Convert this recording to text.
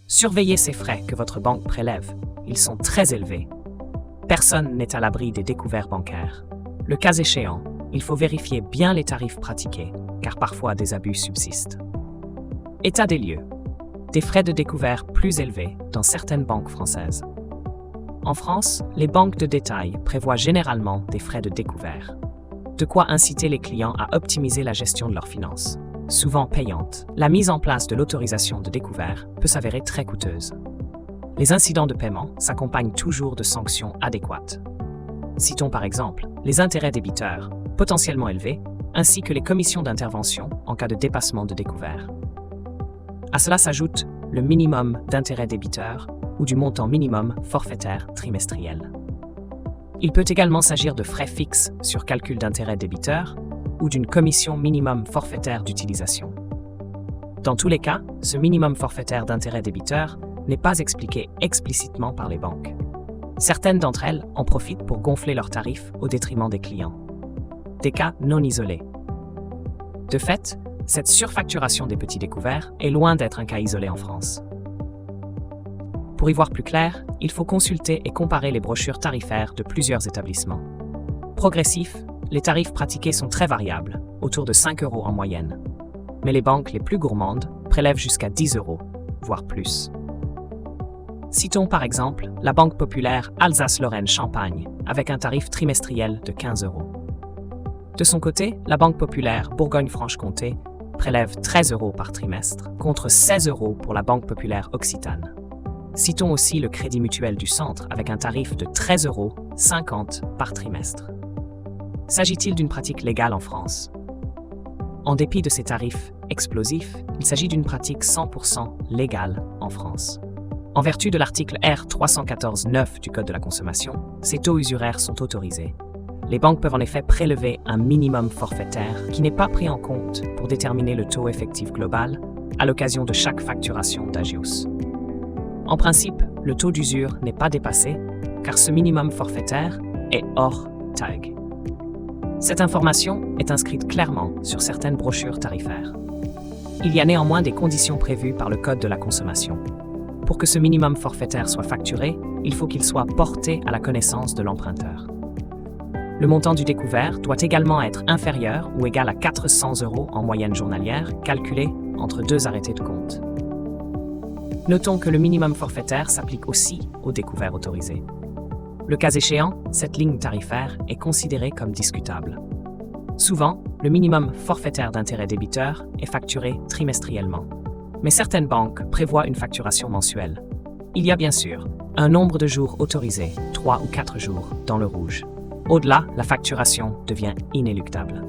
Surveillez ces frais que votre banque prélève. Ils sont très élevés. Personne n'est à l'abri des découvertes bancaires. Le cas échéant, il faut vérifier bien les tarifs pratiqués, car parfois des abus subsistent. État des lieux. Des frais de découvert plus élevés dans certaines banques françaises. En France, les banques de détail prévoient généralement des frais de découvert. De quoi inciter les clients à optimiser la gestion de leurs finances. Souvent payante, la mise en place de l'autorisation de découvert peut s'avérer très coûteuse. Les incidents de paiement s'accompagnent toujours de sanctions adéquates. Citons par exemple les intérêts débiteurs, potentiellement élevés, ainsi que les commissions d'intervention en cas de dépassement de découvert. À cela s'ajoute le minimum d'intérêt débiteur ou du montant minimum forfaitaire trimestriel. Il peut également s'agir de frais fixes sur calcul d'intérêt débiteur ou d'une commission minimum forfaitaire d'utilisation. Dans tous les cas, ce minimum forfaitaire d'intérêt débiteur n'est pas expliqué explicitement par les banques. Certaines d'entre elles en profitent pour gonfler leurs tarifs au détriment des clients. Des cas non isolés. De fait, cette surfacturation des petits découverts est loin d'être un cas isolé en France. Pour y voir plus clair, il faut consulter et comparer les brochures tarifaires de plusieurs établissements. Progressifs, les tarifs pratiqués sont très variables, autour de 5 € en moyenne. Mais les banques les plus gourmandes prélèvent jusqu'à 10 €, voire plus. Citons par exemple la Banque populaire Alsace-Lorraine-Champagne, avec un tarif trimestriel de 15 €. De son côté, la Banque populaire Bourgogne-Franche-Comté prélève 13 € par trimestre, contre 16 € pour la Banque populaire Occitane. Citons aussi le Crédit Mutuel du Centre, avec un tarif de 13,50 € par trimestre. S'agit-il d'une pratique légale en France? En dépit de ces tarifs explosifs, il s'agit d'une pratique 100% légale en France. En vertu de l'article R. 314-9 du Code de la consommation, ces taux usuraires sont autorisés. Les banques peuvent en effet prélever un minimum forfaitaire qui n'est pas pris en compte pour déterminer le taux effectif global à l'occasion de chaque facturation d'Agios. En principe, le taux d'usure n'est pas dépassé car ce minimum forfaitaire est hors tag. Cette information est inscrite clairement sur certaines brochures tarifaires. Il y a néanmoins des conditions prévues par le Code de la consommation. Pour que ce minimum forfaitaire soit facturé, il faut qu'il soit porté à la connaissance de l'emprunteur. Le montant du découvert doit également être inférieur ou égal à 400 € en moyenne journalière, calculé entre 2 arrêtés de compte. Notons que le minimum forfaitaire s'applique aussi aux découverts autorisés. Le cas échéant, cette ligne tarifaire est considérée comme discutable. Souvent, le minimum forfaitaire d'intérêt débiteur est facturé trimestriellement. Mais certaines banques prévoient une facturation mensuelle. Il y a bien sûr un nombre de jours autorisés, 3 ou 4 jours, dans le rouge. Au-delà, la facturation devient inéluctable.